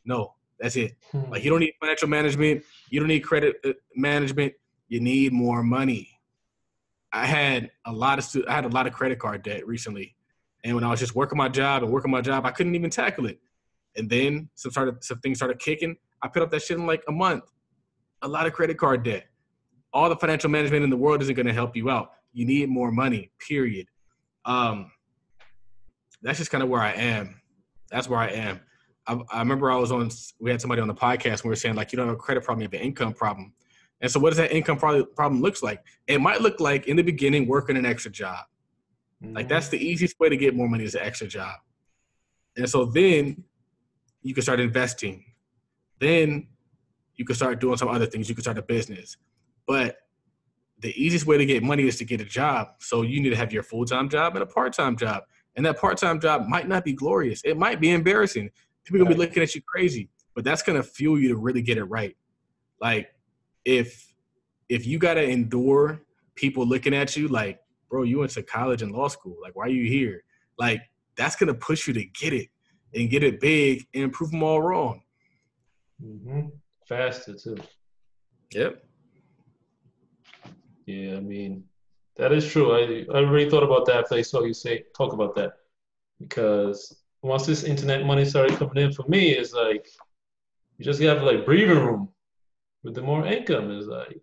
No, that's it. Like, you don't need financial management. You don't need credit management. You need more money. I had a lot of credit card debt recently. And when I was just working my job, I couldn't even tackle it. And then some things started kicking. I paid off that shit in like a month. A lot of credit card debt. All the financial management in the world isn't going to help you out. You need more money, period. That's just kind of where I am. That's where I am. I remember we had somebody on the podcast and we were saying, like, you don't have a credit problem, you have an income problem. And so what does that income problem looks like? It might look like, in the beginning, working an extra job. Like, that's the easiest way to get more money is an extra job. And so then you can start investing. Then you can start doing some other things. You can start a business. But the easiest way to get money is to get a job. So you need to have your full-time job and a part-time job. And that part-time job might not be glorious. It might be embarrassing. People are going to be looking at you crazy. But that's going to fuel you to really get it right. Like, if you got to endure people looking at you like, bro, you went to college and law school. Like, why are you here? Like, that's going to push you to get it and get it big and prove them all wrong. Mm-hmm. Faster, too. Yep. Yeah, I mean, that is true. I really thought about that after I saw you talk about that. Because once this internet money started coming in for me, it's like you just have like breathing room with the more income. Is like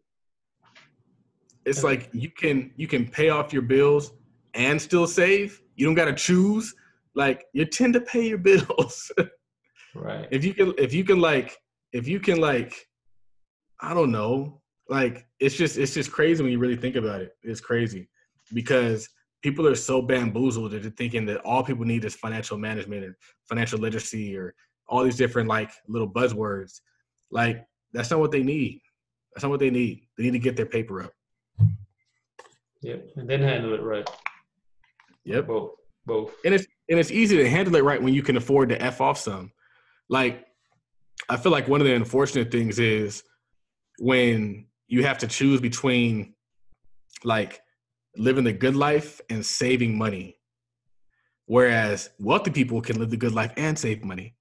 it's like you can pay off your bills and still save. You don't gotta choose. Like you tend to pay your bills. right. if you can like I don't know. Like it's just crazy when you really think about it. It's crazy because people are so bamboozled into thinking that all people need is financial management and financial literacy or all these different like little buzzwords. Like that's not what they need. That's not what they need. They need to get their paper up. Yep, and then handle it right. Yep. Both. And it's easy to handle it right when you can afford to F off some. Like I feel like one of the unfortunate things is when you have to choose between like living the good life and saving money. Whereas wealthy people can live the good life and save money.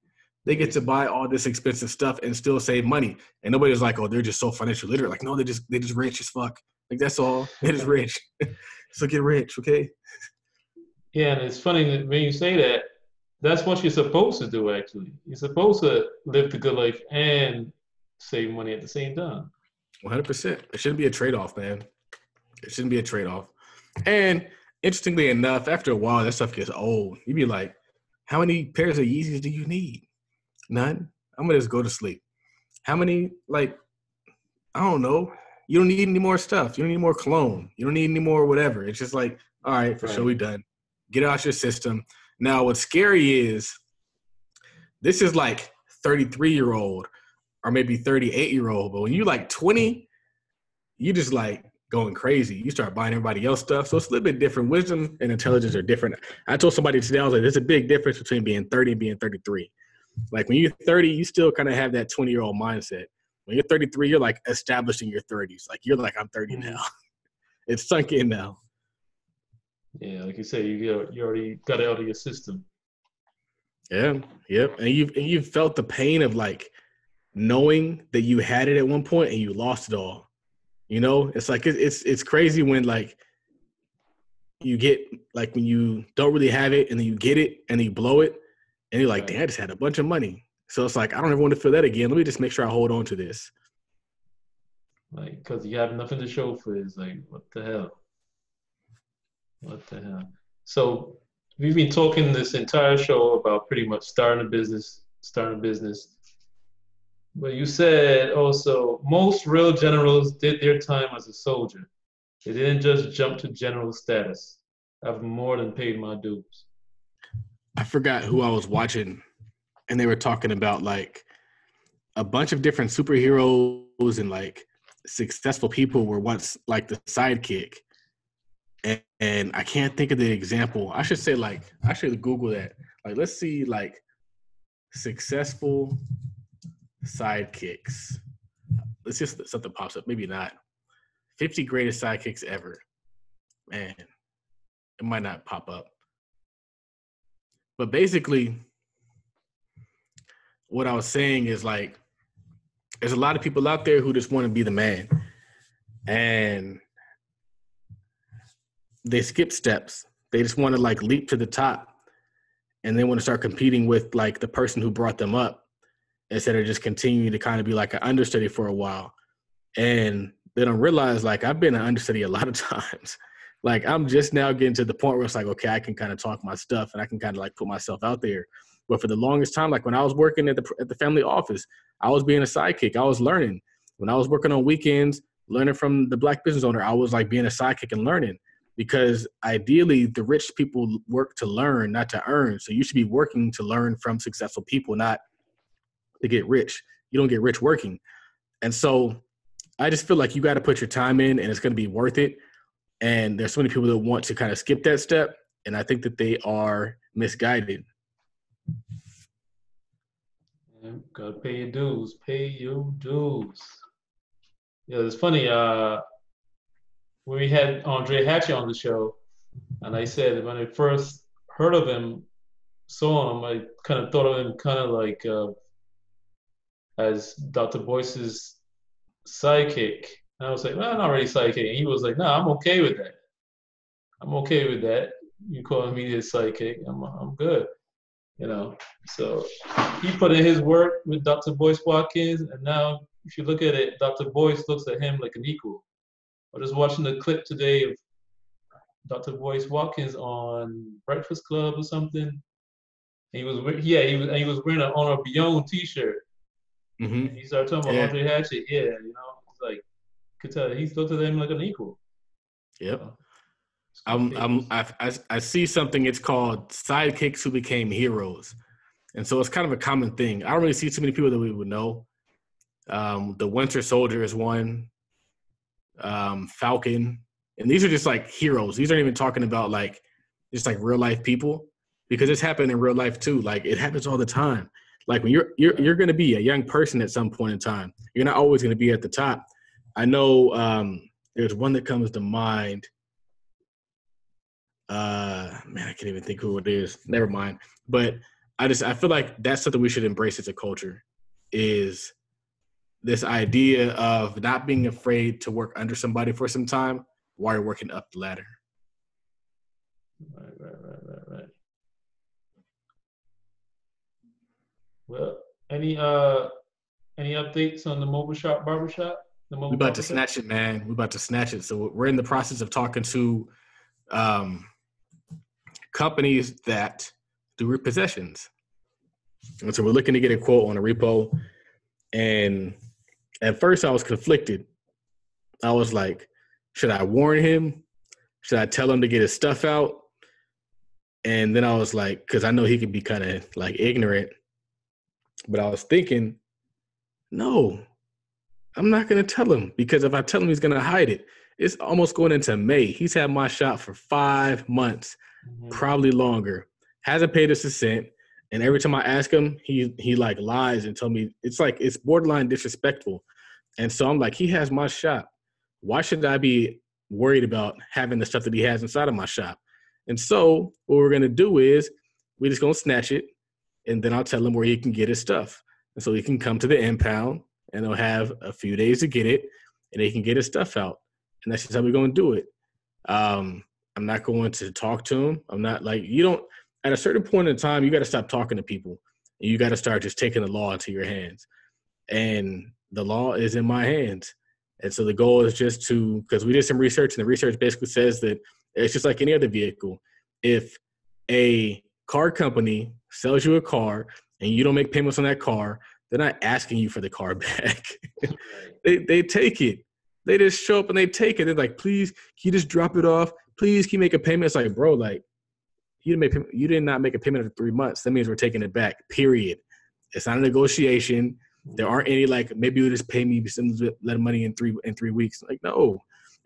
They get to buy all this expensive stuff and still save money. And nobody's like, oh, they're just so financially literate. Like, no, they're just rich as fuck. Like, that's all. They're just rich. So get rich, okay? Yeah, and it's funny that when you say that, that's what you're supposed to do, actually. You're supposed to live the good life and save money at the same time. 100%. It shouldn't be a trade-off, man. It shouldn't be a trade-off. And interestingly enough, after a while, that stuff gets old. You'd be like, how many pairs of Yeezys do you need? None. I'm going to just go to sleep. How many, like, I don't know. You don't need any more stuff. You don't need more cologne. You don't need any more whatever. It's just like, all right, for sure, we done. Get it out your system. Now, what's scary is this is like 33-year-old or maybe 38-year-old. But when you're like 20, you just like going crazy. You start buying everybody else stuff. So it's a little bit different. Wisdom and intelligence are different. I told somebody today, I was like, there's a big difference between being 30 and being 33. Like when you're 30, you still kind of have that 20-year-old mindset. When you're 33, you're like establishing your 30s. Like you're like, I'm 30 now. It's sunk in now. Yeah, like you say, you already got it out of your system. Yeah, yep. And you've felt the pain of like knowing that you had it at one point and you lost it all. You know, it's like it's crazy when like you get like when you don't really have it and then you get it and then you blow it and you're like, damn, I just had a bunch of money. So it's like I don't ever want to feel that again. Let me just make sure I hold on to this. Like, because you have nothing to show for it. It's like, what the hell? What the hell? So we've been talking this entire show about pretty much starting a business. But you said also most real generals did their time as a soldier. They didn't just jump to general status. I've more than paid my dues. I forgot who I was watching, and they were talking about like a bunch of different superheroes and like successful people were once like the sidekick. And I can't think of the example. I should say like, I should Google that. Like, let's see like successful sidekicks. Let's just something pops up. Maybe not. 50 greatest sidekicks ever. Man, it might not pop up. But basically, what I was saying is like, there's a lot of people out there who just want to be the man. And they skip steps. They just want to like leap to the top. And they want to start competing with like the person who brought them up instead of just continuing to kind of be like an understudy for a while. And they don't realize like I've been an understudy a lot of times. Like I'm just now getting to the point where it's like, okay, I can kind of talk my stuff and I can kind of like put myself out there. But for the longest time, like when I was working at the family office, I was being a sidekick. I was learning. When I was working on weekends, learning from the Black business owner, I was like being a sidekick and learning. Because ideally, the rich people work to learn, not to earn. So you should be working to learn from successful people, not to get rich. You don't get rich working. And so I just feel like you got to put your time in and it's going to be worth it. And there's so many people that want to kind of skip that step. And I think that they are misguided. Yeah, gotta pay your dues. Pay your dues. Yeah, it's funny. When we had Andre Hatchie on the show, and I said when I first heard of him, saw him, I kind of thought of him kind of like as Dr. Boyce's sidekick. And I was like, well, I'm not really sidekick. And he was like, no, I'm okay with that. I'm okay with that. You calling me his sidekick? I'm good. You know, so he put in his work with Dr. Boyce Watkins, and now if you look at it, Dr. Boyce looks at him like an equal. I was just watching the clip today of Dr. Boyce Watkins on Breakfast Club or something. He was wearing an Honor Beyond T-shirt. Mm-hmm. And he started talking about Andre Hatchett. Yeah, you know, it's like could tell he's looked at him like an equal. Yep. I see something. It's called Sidekicks Who Became Heroes, and so it's kind of a common thing. I don't really see too many people that we would know. The Winter Soldier is one. Falcon, and these are just like heroes. These aren't even talking about like just like real life people, because it's happened in real life too. Like it happens all the time. Like when you're going to be a young person at some point in time, you're not always going to be at the top. I know there's one that comes to mind. Man, I can't even think who it is. Never mind. But I feel like that's something we should embrace as a culture, is this idea of not being afraid to work under somebody for some time while you're working up the ladder. Right. Well, any updates on the mobile shop barbershop? We're about to snatch it, man. We're about to snatch it. So we're in the process of talking to companies that do repossessions. And so we're looking to get a quote on a repo. And at first I was conflicted. I was like, should I warn him? Should I tell him to get his stuff out? And then I was like, because I know he could be kind of like ignorant. But I was thinking, no, I'm not going to tell him, because if I tell him, he's going to hide it. It's almost going into May. He's had my shop for 5 months, probably longer. Hasn't paid us a cent. And every time I ask him, he like lies and tell me it's borderline disrespectful. And so I'm like, he has my shop. Why should I be worried about having the stuff that he has inside of my shop? And so what we're going to do is we're just going to snatch it, and then I'll tell him where he can get his stuff. And so he can come to the impound, and he'll have a few days to get it, and he can get his stuff out. And that's just how we're going to do it. I'm not going to talk to him. I'm not like, at a certain point in time, you got to stop talking to people, and you got to start just taking the law into your hands. And the law is in my hands. And so the goal is just because we did some research, and the research basically says that it's just like any other vehicle. If a car company sells you a car and you don't make payments on that car, they're not asking you for the car back. They take it. They just show up and they take it. They're like, please, can you just drop it off? Please, can you make a payment? It's like, bro, like, you did not make a payment after 3 months. That means we're taking it back, period. It's not a negotiation. There aren't any like, maybe you'll just pay me some money in 3 weeks. Like, no.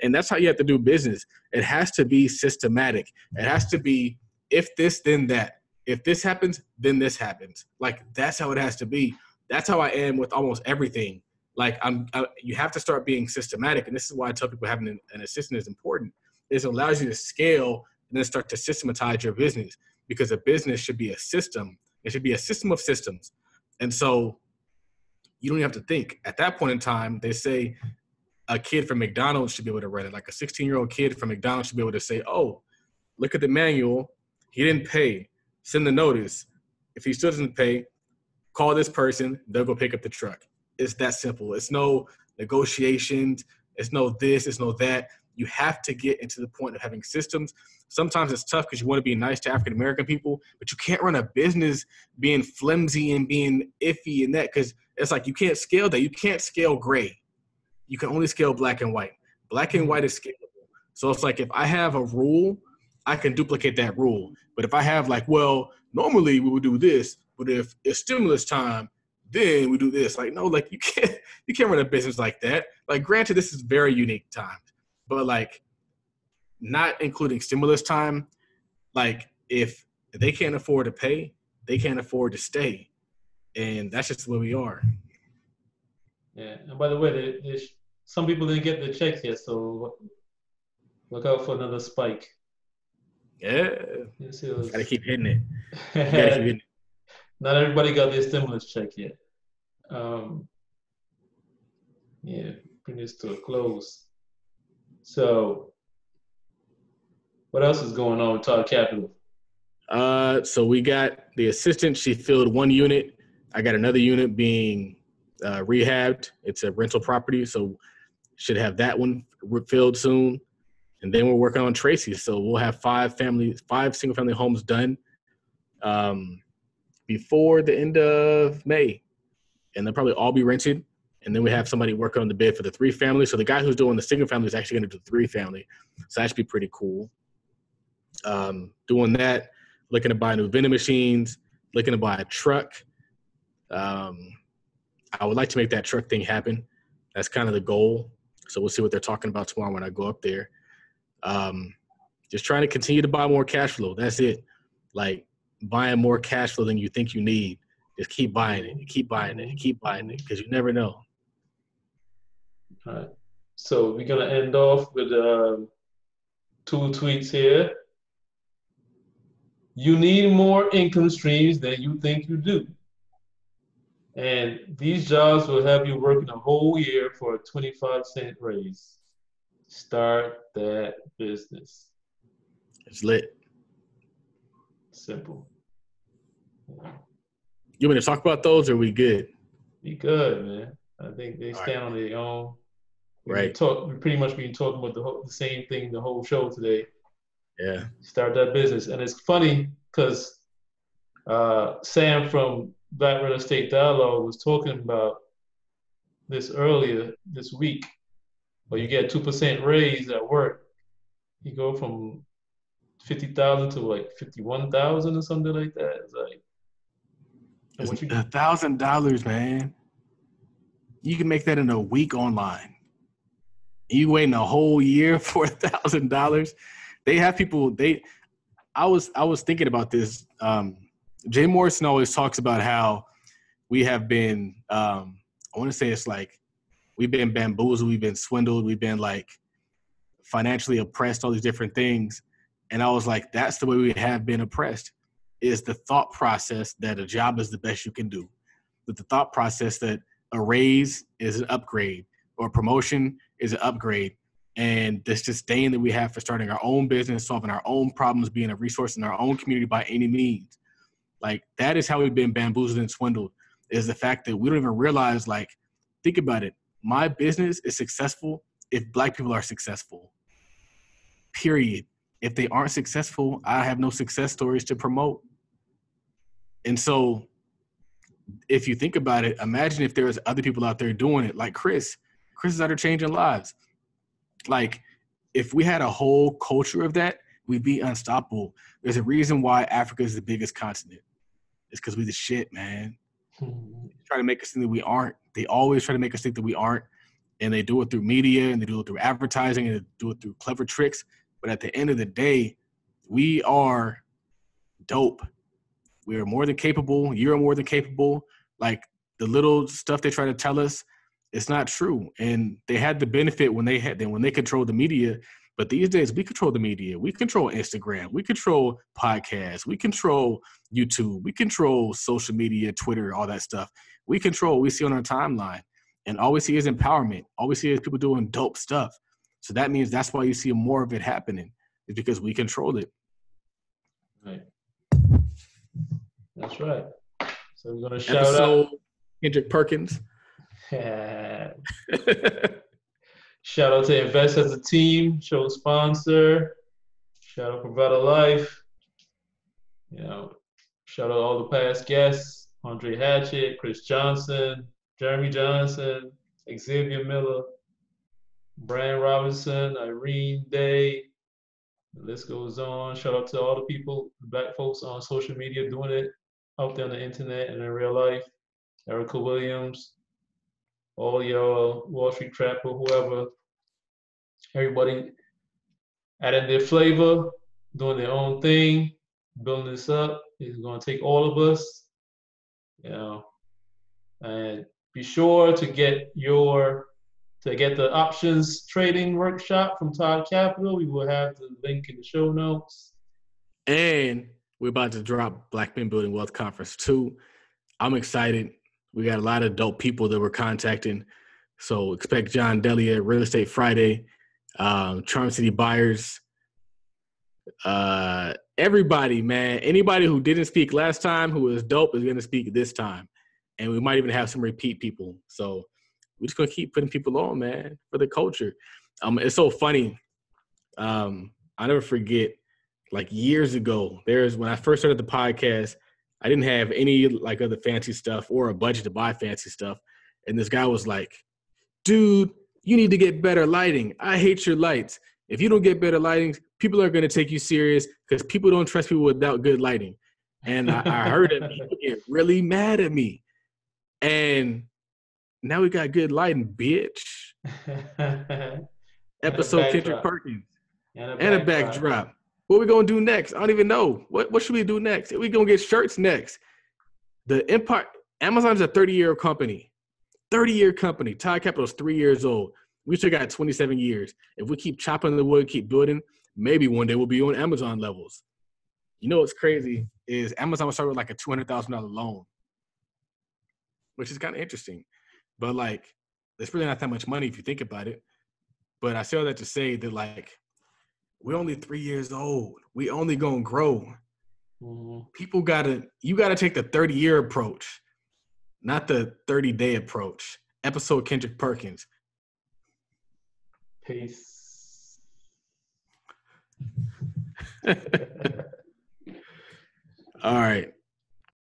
And that's how you have to do business. It has to be systematic. It has to be, if this, then that. If this happens, then this happens. Like, that's how it has to be. That's how I am with almost everything. Like, you have to start being systematic. And this is why I tell people having an assistant is important. It allows you to scale and then start to systematize your business, because a business should be a system. It should be a system of systems. And so you don't even have to think. At that point in time, they say a kid from McDonald's should be able to run it. Like a 16-year-old kid from McDonald's should be able to say, oh, look at the manual. He didn't pay. Send the notice. If he still doesn't pay, call this person. They'll go pick up the truck. It's that simple. It's no negotiations. It's no this. It's no that. You have to get into the point of having systems. Sometimes it's tough because you want to be nice to African-American people, but you can't run a business being flimsy and being iffy and that, because it's like you can't scale that. You can't scale gray. You can only scale black and white. Black and white is scalable. So it's like if I have a rule, I can duplicate that rule. But if I have like, well, normally we would do this, but if it's stimulus time, then we do this. Like, no, like you can't run a business like that. Like, granted, this is very unique times, but like not including stimulus time, like if they can't afford to pay, they can't afford to stay. And that's just where we are. Yeah. And by the way, some people didn't get the checks yet, so look out for another spike. Yeah. Gotta keep hitting it. Gotta keep hitting it. Not everybody got their stimulus check yet. Yeah, bring this to a close. So, what else is going on with Todd Capital? So we got the assistant. She filled one unit. I got another unit being rehabbed. It's a rental property, so should have that one filled soon. And then we're working on Tracy. So we'll have five single-family homes done before the end of May. And they'll probably all be rented. And then we have somebody working on the bid for the 3-family. So the guy who's doing the single-family is actually going to do the 3-family. So that should be pretty cool. Doing that, looking to buy new vending machines, looking to buy a truck. I would like to make that truck thing happen. That's kind of the goal. So we'll see what they're talking about tomorrow when I go up there. Just trying to continue to buy more cash flow. That's it. Like buying more cash flow than you think you need. Just keep buying it, keep buying it, keep buying it, because you never know. All right. So we're going to end off with 2 tweets here. You need more income streams than you think you do. And these jobs will have you working a whole year for a 25-cent raise. Start that business. It's lit. Simple. You want to talk about those, or are we good? Be good, man. I think they stand on their own. Right. We've pretty much been talking about the same thing the whole show today. Yeah. Start that business. And it's funny because Sam from Black Real Estate Dialogue was talking about this earlier this week. But you get a 2% raise at work. You go from 50,000 to like 51,000 or something like that. It's like $1,000, man. You can make that in a week online. You waiting a whole year for $1,000. They have people. I was thinking about this. Jmorrison always talks about how we have been. I want to say it's like we've been bamboozled, we've been swindled, we've been like financially oppressed, all these different things. And I was like, that's the way we have been oppressed, is the thought process that a job is the best you can do. That the thought process that a raise is an upgrade or a promotion is an upgrade. And this disdain that we have for starting our own business, solving our own problems, being a resource in our own community by any means. Like that is how we've been bamboozled and swindled, is the fact that we don't even realize, like, think about it. My business is successful if Black people are successful, period. If they aren't successful, I have no success stories to promote. And so if you think about it, imagine if there's other people out there doing it, like Chris. Chris is out there changing lives. Like, if we had a whole culture of that, we'd be unstoppable. There's a reason why Africa is the biggest continent. It's because we the shit, man. Try to make us think that we aren't. They always try to make us think that we aren't. And they do it through media, and they do it through advertising, and they do it through clever tricks. But at the end of the day, we are dope. We are more than capable. You're more than capable. Like, the little stuff they try to tell us, it's not true. And they had the benefit when they controlled the media. But these days, we control the media. We control Instagram. We control podcasts. We control YouTube. We control social media, Twitter, all that stuff. We control what we see on our timeline. And all we see is empowerment. All we see is people doing dope stuff. So that means that's why you see more of it happening, is because we control it. Right. That's right. So we're going to shout out Kendrick Perkins. Shout out to Invest as a Team, show sponsor. Shout out for Better Life. Shout out all the past guests: Andre Hatchett, Chris Johnson, Jeremy Johnson, Xavier Miller, Brian Robinson, Irene Day. The list goes on. Shout out to all the people, the Black folks on social media doing it out there on the internet and in real life. Erica Williams, all your Wall Street Trapper, whoever, everybody adding their flavor, doing their own thing, building this up. It's going to take all of us, and be sure to get the options trading workshop from Todd Capital. We will have the link in the show notes. And we're about to drop Black Men Building Wealth Conference 2. I'm excited. We got a lot of dope people that we're contacting. So expect John Delia, Real Estate Friday, Charm City Buyers, Everybody, man. Anybody who didn't speak last time who was dope is going to speak this time. And we might even have some repeat people. So we're just going to keep putting people on, man, for the culture. It's so funny. I'll never forget, like years ago, when I first started the podcast, I didn't have any like other fancy stuff or a budget to buy fancy stuff. And this guy was like, dude, you need to get better lighting. I hate your lights. If you don't get better lighting, people are going to take you serious because people don't trust people without good lighting. And I heard it. People get really mad at me. And now we got good lighting, bitch. Episode Kendrick Perkins. And a backdrop. What we going to do next? I don't even know. What should we do next? We going to get shirts next. The Empire, Amazon's a 30-year company. 30-year company. Tide Capital's 3 years old. We still got 27 years. If we keep chopping the wood, keep building, maybe one day we'll be on Amazon levels. You know what's crazy is Amazon will start with like a $200,000 loan, which is kind of interesting. But like, it's really not that much money if you think about it. But I say all that to say that like, we're only 3 years old. We only gonna grow. Mm-hmm. You gotta take the 30-year approach, not the 30-day approach. Episode Kendrick Perkins. Peace. All right.